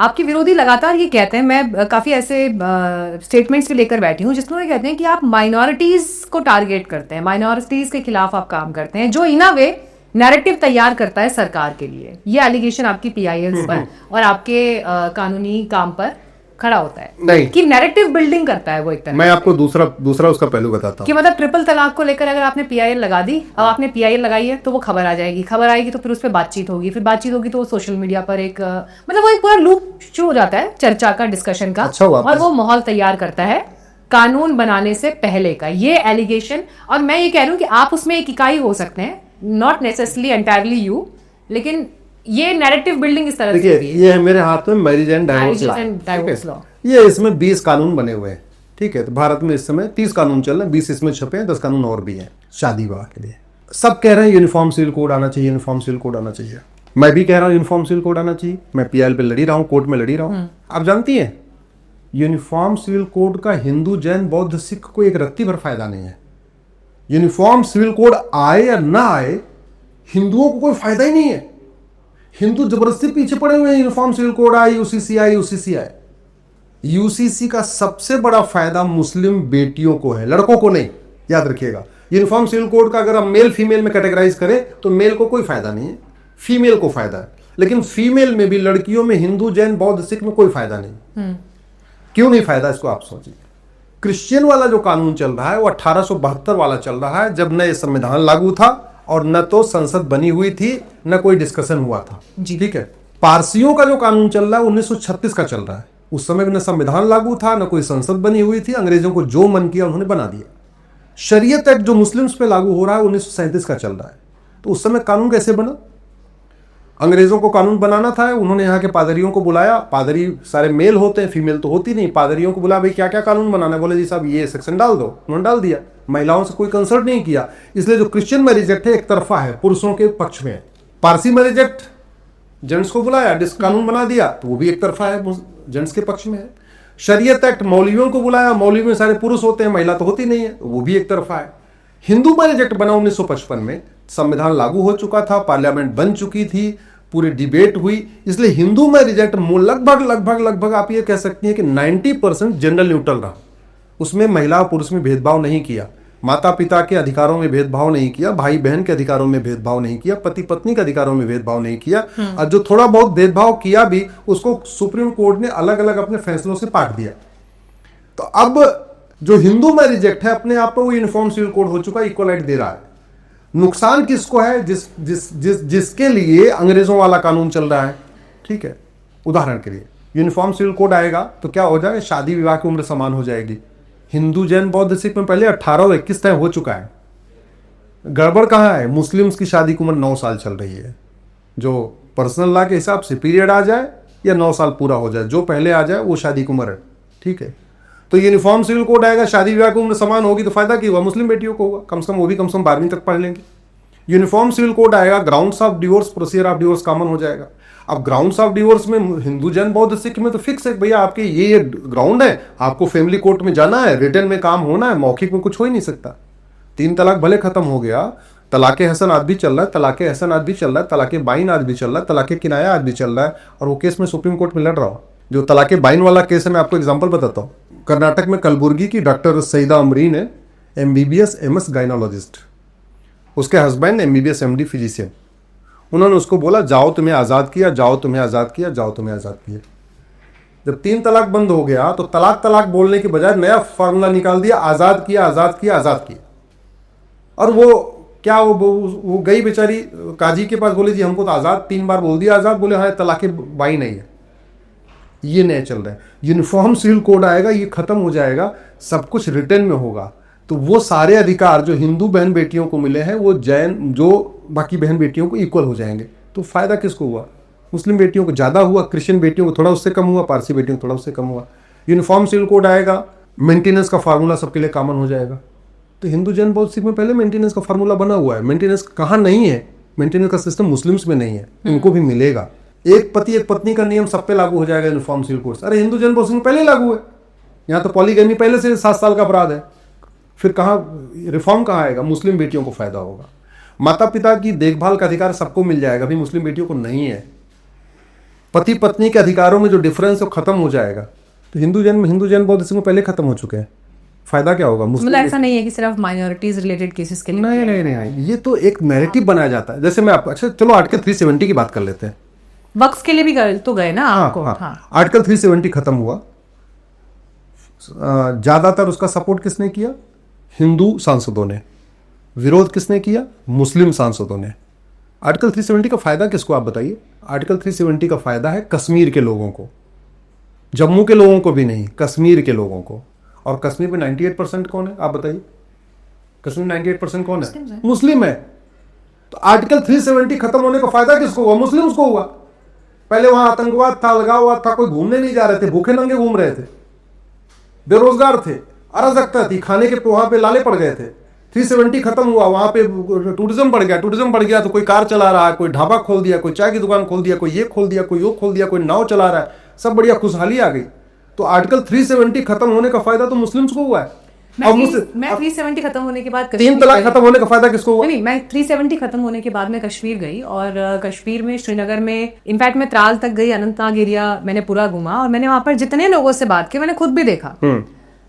आपके विरोधी लगातार ये कहते हैं, मैं काफ़ी ऐसे स्टेटमेंट्स भी लेकर बैठी हूँ जिसमें वो कहते हैं कि आप माइनॉरिटीज़ को टारगेट करते हैं, माइनॉरिटीज़ के खिलाफ आप काम करते हैं, जो इन अ वे नैरेटिव तैयार करता है सरकार के लिए। ये एलिगेशन आपकी पीआईएल पर और आपके कानूनी काम पर खड़ा होता है नहीं कि नैरेटिव बिल्डिंग करता है वो एक तरह मैं आपको दूसरा उसका पहलू बताता कि हूँ मतलब ट्रिपल तलाक को लेकर अगर आपने पीआईएल लगा दी, अब आपने पीआईएल लगाई है तो वो खबर आ जाएगी, खबर आएगी तो फिर उस पर बातचीत होगी, फिर बातचीत होगी तो वो सोशल मीडिया पर एक मतलब वो एक पूरा लूप शुरू हो जाता है चर्चा का, डिस्कशन का। अच्छा हुआ और वो माहौल तैयार करता है कानून बनाने से पहले का ये एलिगेशन। और मैं ये कह रही हूँ कि आप उसमें एक इकाई हो सकते हैं, नॉट नेसेसरली एंटायरली यू, लेकिन ये नैरेटिव बिल्डिंग इस तरह से देखिए भी है। ये है मेरे हाथ में marriage and divorce Marriage and divorce law, law। ये इसमें 20 कानून बने हुए हैं, ठीक है। तो भारत में इस समय 30 कानून चल रहे हैं, 20 इसमें छपे हैं, 10 कानून और भी हैं शादी विवाह के लिए। सब कह रहे हैं यूनिफॉर्म सिविल कोड आना चाहिए, यूनिफॉर्म सिविल कोड आना चाहिए। मैं भी कह रहा हूँ यूनिफॉर्म सिविल कोड आना चाहिए, मैं पीआईएल पे लड़ी रहा हूँ, कोर्ट में लड़ी रहा हूँ। आप जानती हैं यूनिफॉर्म सिविल कोड का हिंदू, जैन, बौद्ध, सिख को एक रत्ती भर फायदा नहीं है। यूनिफॉर्म सिविल कोड आए या ना आए, हिंदुओं को कोई फायदा ही नहीं है। हिंदू जबरदस्ती पीछे पड़े हुए हैं, यूनिफॉर्म सिविल कोड आए, यूसीसी आए, यूसीसी आए। यूसीसी का सबसे बड़ा फायदा मुस्लिम बेटियों को है, लड़कों को नहीं, याद रखिएगा। यूनिफॉर्म सिविल कोड का अगर हम मेल फीमेल में कैटेगराइज करें तो मेल को कोई फायदा नहीं है, फीमेल को फायदा है। लेकिन फीमेल में भी, लड़कियों में, हिंदू, जैन, बौद्ध, सिख में कोई फायदा नहीं। क्यों नहीं फायदा, इसको आप सोचिए। क्रिश्चियन वाला जो कानून चल रहा है वो 1872 वाला चल रहा है, जब न ये संविधान लागू था और न तो संसद बनी हुई थी, न कोई डिस्कशन हुआ था, ठीक है। पारसियों का जो कानून चल रहा है 1936 का चल रहा है। उस समय न संविधान लागू था, न कोई संसद बनी हुई थी, अंग्रेजों को जो मन किया उन्होंने बना दिया। शरीयत एक्ट जो मुस्लिम्स पे लागू हो रहा है 1937 का चल रहा है। तो उस समय कानून कैसे बना? अंग्रेजों को कानून बनाना था, उन्होंने यहाँ के पादरियों को बुलाया। पादरी सारे मेल होते हैं, फीमेल तो होती नहीं। पादरियों को बुलाया, भाई क्या क्या कानून बनाना है? बोले जी साहब ये सेक्शन डाल दो। उन्होंने डाल दिया, महिलाओं से कोई कंसल्ट नहीं किया। इसलिए जो क्रिश्चियन मैरिज एक्ट है एक तरफा है, पुरुषों के पक्ष में। पारसी मैरिज एक्ट जेंट्स को बुलाया, कानून बना दिया, तो वो भी एक तरफा है, जेंट्स के पक्ष में है। शरीयत एक्ट मौलवियों को बुलाया, मौलवी में सारे पुरुष होते हैं, महिला तो होती नहीं है, वो भी एक तरफा है। हिंदू मैरिज एक्ट बना 1955 में, संविधान लागू हो चुका था, पार्लियामेंट बन चुकी थी, पूरी डिबेट हुई। इसलिए हिंदू मैरिज एक्ट लगभग आप ये कह सकती हैं कि 90% जेंडर न्यूट्रल रहा। उसमें महिला पुरुष में भेदभाव नहीं किया, माता पिता के अधिकारों में भेदभाव नहीं किया, भाई बहन के अधिकारों में भेदभाव नहीं किया, पति पत्नी के अधिकारों में भेदभाव नहीं किया। और जो थोड़ा बहुत भेदभाव किया भी, उसको सुप्रीम कोर्ट ने अलग अलग अपने फैसलों से पाट दिया। तो अब जो हिंदू मैरिज एक्ट है अपने आप में वो यूनिफॉर्म सिविल कोड हो चुका, इक्वल राइट दे रहा है। नुकसान किसको है? जिसके लिए अंग्रेजों वाला कानून चल रहा है, ठीक है। उदाहरण के लिए यूनिफॉर्म सिविल कोड आएगा तो क्या हो जाएगा? शादी विवाह की उम्र समान हो जाएगी। हिंदू, जैन, बौद्ध, सिख में पहले 18 और 21 तय हो चुका है। गड़बड़ कहाँ है? मुस्लिम्स की शादी की उम्र 9 साल चल रही है। जो पर्सनल लॉ के हिसाब से पीरियड आ जाए या 9 साल पूरा हो जाए, जो पहले आ जाए वो शादी की उम्र है, ठीक है। तो यूनिफॉर्म सिविल कोड आएगा, शादी विवाह की उम्र समान होगी, तो फायदा क्या हुआ? मुस्लिम बेटियों को होगा, कम से कम वो भी कम से कम 12वीं तक पढ़ लेंगे। यूनिफॉर्म सिविल कोड आएगा, grounds of divorce, procedure of divorce common हो जाएगा। अब ग्राउंड्स ऑफ डिवोर्स में हिंदू, जैन, बौद्ध, सिख में तो फिक्स है, भैया आपके ये ग्राउंड है, आपको फैमिली कोर्ट में जाना है, रिटर्न में काम होना है, मौखिक में कुछ हो ही नहीं सकता। 3 तलाक भले खत्म हो गया, तलाके हसन आज भी चल रहा है, तलाके हसन आज भी चल रहा है, तलाके बाइन आज भी चल रहा है, तलाके किनाया आज भी चल रहा है। और वो केस में सुप्रीम कोर्ट में लड़ रहा हूँ। जो तलाके बाइन वाला केस है, मैं आपको एग्जांपल बताता हूँ। कर्नाटक में कलबुर्गी की डॉक्टर सईदा अमरीन है, MBBS MS गायनोलॉजिस्ट। उसके हस्बैंड MBBS MD फिजिशियन। उन्होंने उसको बोला जाओ तुम्हें आज़ाद किया, जाओ तुम्हें आज़ाद किया, जाओ तुम्हें आज़ाद किया। जब 3 तलाक बंद हो गया तो तलाक तलाक बोलने के बजाय नया फार्मूला निकाल दिया, आज़ाद किया, आज़ाद किया, आज़ाद किया। और वो क्या, वो गई बेचारी काजी के पास, बोले जी हमको तो आज़ाद 3 बार बोल दिया आज़ाद। बोले हाँ तलाक बाई नहीं है। ये नया चल रहा है। यूनिफॉर्म सिविल कोड आएगा, ये खत्म हो जाएगा, सब कुछ रिटर्न में होगा। तो वो सारे अधिकार जो हिंदू बहन बेटियों को मिले हैं वो जैन, जो बाकी बहन बेटियों को इक्वल हो जाएंगे। तो फायदा किसको हुआ? मुस्लिम बेटियों को ज़्यादा हुआ, क्रिश्चियन बेटियों को थोड़ा उससे कम हुआ, पारसी बेटियों को थोड़ा उससे कम हुआ। यूनिफॉर्म सिविल कोड आएगा, मेंटेनेंस का फार्मूला सबके लिए कॉमन हो जाएगा। तो हिंदू, जैन, बौद्ध, सिख में पहले मेंटेनेंस का फार्मूला बना हुआ है। मेंटेनेंस कहाँ नहीं है? मेंटेनेंस का सिस्टम मुस्लिम्स में नहीं है, इनको भी मिलेगा। एक पति एक पत्नी का नियम सब पे लागू हो जाएगा यूनिफॉर्म सिविल कोड। अरे हिंदू, जैन, बौद्ध, सिख में पहले लागू है। यहाँ तो पॉलीगैमी पहले से 7 साल का अपराध है। फिर कहाँ रिफॉर्म कहाँ आएगा? मुस्लिम बेटियों को फायदा होगा। माता पिता की देखभाल का अधिकार सबको मिल जाएगा, अभी मुस्लिम बेटियों को नहीं है। पति पत्नी के अधिकारों में जो डिफरेंस है वो खत्म हो जाएगा। तो हिंदू जैन बौद्ध इसमें पहले खत्म हो चुके हैं। फायदा क्या होगा मुस्लिम? मतलब ऐसा नहीं है कि सिर्फ माइनॉरिटीज रिलेटेड केसेस के लिए। नहीं, ये तो एक नैरेटिव बनाया जाता है। जैसे मैं आपको, अच्छा चलो आर्टिकल 370 की बात कर लेते हैं। वक्फ के लिए भी तो गए ना आपको। हाँ। आर्टिकल 370 खत्म हुआ, ज्यादातर उसका सपोर्ट किसने किया? हिंदू सांसदों ने। विरोध किसने किया? मुस्लिम सांसदों ने। आर्टिकल 370 का फायदा किसको, आप बताइए? आर्टिकल 370 का फायदा है कश्मीर के लोगों को, जम्मू के लोगों को भी नहीं, कश्मीर के लोगों को। और कश्मीर में 98% कौन है, आप बताइए? कश्मीर में 98% कौन है? मुस्लिम है। तो आर्टिकल 370 खत्म होने का फायदा किसको हुआ? मुस्लिम्स को हुआ। पहले वहां आतंकवाद था, लगा हुआ था, कोई घूमने नहीं जा रहे थे, भूखे नंगे घूम रहे थे, बेरोजगार थे, अराजकता थी, खाने के वहां पे लाले पड़ गए थे। 370 खत्म हुआ, वहां पे टूरिज्म बढ़ गया, तो कोई कार चला रहा है, कोई ढाबा खोल दिया, कोई चाय की दुकान खोल दिया, कोई ये खोल दिया, कोई वो खोल दिया, कोई नाव चला रहा है, सब बढ़िया खुशहाली आ गई। तो आर्टिकल 370 खत्म होने का फायदा तो मुस्लिम्स को हुआ है। मैं 370 खत्म होने के बाद 3 तलाक खत्म होने का फायदा किसको हुआ? नहीं, मैं 370 खत्म होने के बाद मैं कश्मीर गई, और कश्मीर में श्रीनगर में इनफैक्ट मैं त्राल तक गई, अनंतनाग एरिया मैंने पूरा घूमा, और मैंने वहां पर जितने लोगों से बात की मैंने खुद भी देखा,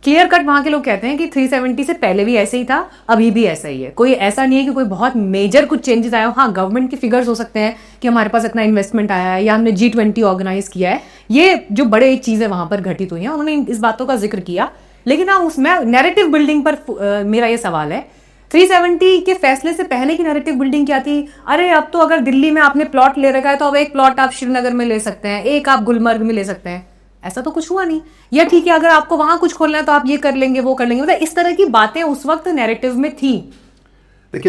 क्लियर कट वहां के लोग कहते हैं कि 370 से पहले भी ऐसे ही था, अभी भी ऐसा ही है। कोई ऐसा नहीं है कि कोई बहुत मेजर कुछ चेंजेस आया हो। हाँ, गवर्नमेंट के फिगर्स हो सकते हैं कि हमारे पास इतना इन्वेस्टमेंट आया है, या हमने G20 ऑर्गेनाइज किया है, ये जो बड़े चीजें वहां पर घटित हुई हैं, उन्होंने इस बातों का जिक्र किया। लेकिन हाँ, उसमें नैरेटिव बिल्डिंग पर मेरा ये सवाल है, 370 के फैसले से पहले की नैरेटिव बिल्डिंग क्या थी? अरे अब तो अगर दिल्ली में आपने प्लॉट ले रखा है तो अब एक प्लॉट आप श्रीनगर में ले सकते हैं, एक आप गुलमर्ग में ले सकते हैं। ऐसा तो कुछ हुआ नहीं। या ठीक है, अगर आपको वहां कुछ खोलना है तो आप ये कर लेंगे, वो कर लेंगे, मतलब इस तरह की बातें उस वक्त नैरेटिव में थी। तो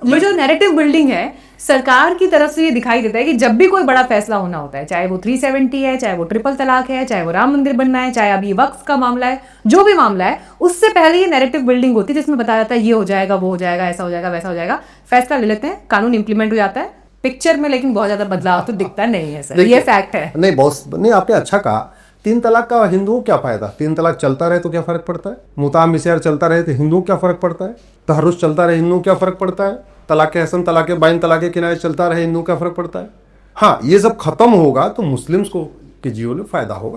ये जो नैरेटिव बिल्डिंग है, सरकार की तरफ से ये दिखाई देता है कि जब भी कोई बड़ा फैसला होना होता है, चाहे वो 370 है, चाहे वो ट्रिपल तलाक है, चाहे वो राम मंदिर बनना है, चाहे अभी वक्फ का मामला है, जो भी मामला है, उससे पहले ये नैरेटिव बिल्डिंग होती है जिसमें बताया जाता है ये हो जाएगा, वो हो जाएगा, ऐसा हो जाएगा, वैसा हो जाएगा। फैसला ले लेते हैं, कानून इंप्लीमेंट हो जाता है पिक्चर में, लेकिन बहुत ज्यादा बदलाव तो दिखता नहीं है सर, ये फैक्ट है। नहीं बॉस, नहीं आपने अच्छा कहा। 3 तलाक का हिंदुओं को क्या फायदा? 3 तलाक चलता रहे तो क्या फर्क पड़ता है? मुताम मिस्यार चलता रहे तो हिंदुओं को क्या फर्क पड़ता है? तहरुस चलता रहे हिंदुओं को क्या फर्क पड़ता है? तलाक हसन, तलाक बाइन, तलाक किनारे चलता रहे हिंदुओं को क्या फर्क पड़ता है? हाँ, ये सब खत्म होगा तो मुस्लिम्स को के जीवन में फायदा होगा।